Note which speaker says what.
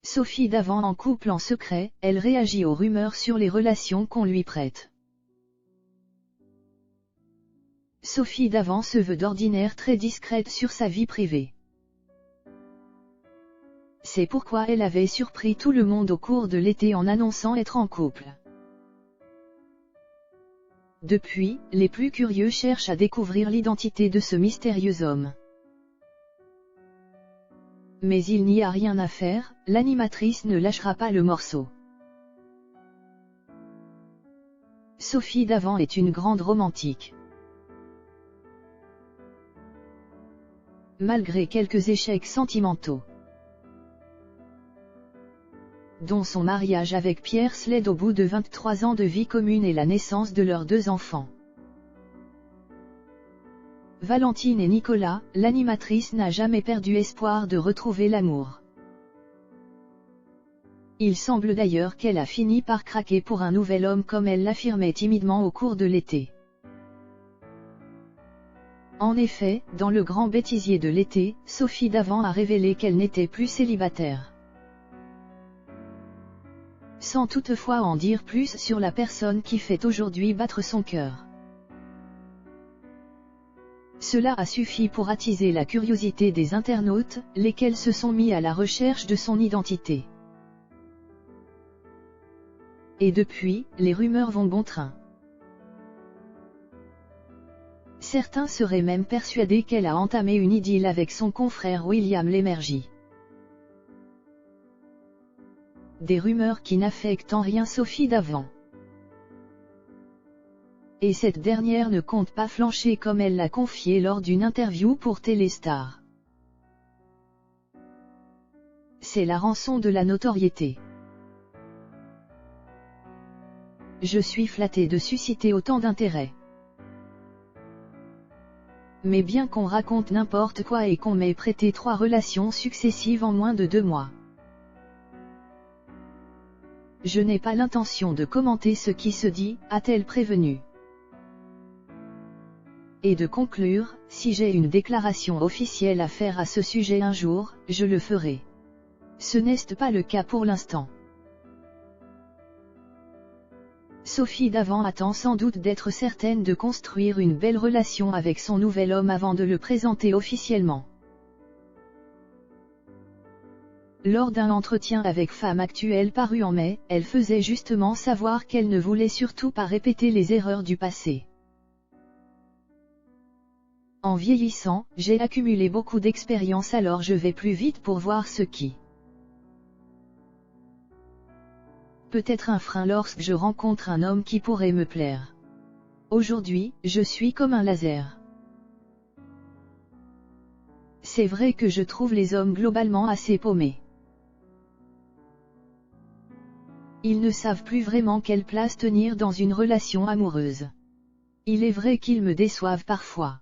Speaker 1: Sophie Davant en couple en secret, elle réagit aux rumeurs sur les relations qu'on lui prête. Sophie Davant se veut d'ordinaire très discrète sur sa vie privée. C'est pourquoi elle avait surpris tout le monde au cours de l'été en annonçant être en couple. Depuis, les plus curieux cherchent à découvrir l'identité de ce mystérieux homme. Mais il n'y a rien à faire, l'animatrice ne lâchera pas le morceau. Sophie Davant est une grande romantique. Malgré quelques échecs sentimentaux, dont son mariage avec Pierre Sled au bout de 23 ans de vie commune et la naissance de leurs 2 enfants. Valentine et Nicolas, l'animatrice n'a jamais perdu espoir de retrouver l'amour. Il semble d'ailleurs qu'elle a fini par craquer pour un nouvel homme comme elle l'affirmait timidement au cours de l'été. En effet, dans le grand bêtisier de l'été, Sophie Davant a révélé qu'elle n'était plus célibataire. Sans toutefois en dire plus sur la personne qui fait aujourd'hui battre son cœur. Cela a suffi pour attiser la curiosité des internautes, lesquels se sont mis à la recherche de son identité. Et depuis, les rumeurs vont bon train. Certains seraient même persuadés qu'elle a entamé une idylle avec son confrère William Lémergie. Des rumeurs qui n'affectent en rien Sophie Davant. Et cette dernière ne compte pas flancher comme elle l'a confié lors d'une interview pour Téléstar. C'est la rançon de la notoriété. Je suis flattée de susciter autant d'intérêt. Mais bien qu'on raconte n'importe quoi et qu'on m'ait prêté 3 relations successives en moins de 2 mois. Je n'ai pas l'intention de commenter ce qui se dit, a-t-elle prévenu. Et de conclure, si j'ai une déclaration officielle à faire à ce sujet un jour, je le ferai. Ce n'est pas le cas pour l'instant. Sophie Davant attend sans doute d'être certaine de construire une belle relation avec son nouvel homme avant de le présenter officiellement. Lors d'un entretien avec Femme Actuelle paru en mai, elle faisait justement savoir qu'elle ne voulait surtout pas répéter les erreurs du passé. En vieillissant, j'ai accumulé beaucoup d'expérience, alors je vais plus vite pour voir ce qui peut être un frein lorsque je rencontre un homme qui pourrait me plaire. Aujourd'hui, je suis comme un laser. C'est vrai que je trouve les hommes globalement assez paumés. Ils ne savent plus vraiment quelle place tenir dans une relation amoureuse. Il est vrai qu'ils me déçoivent parfois.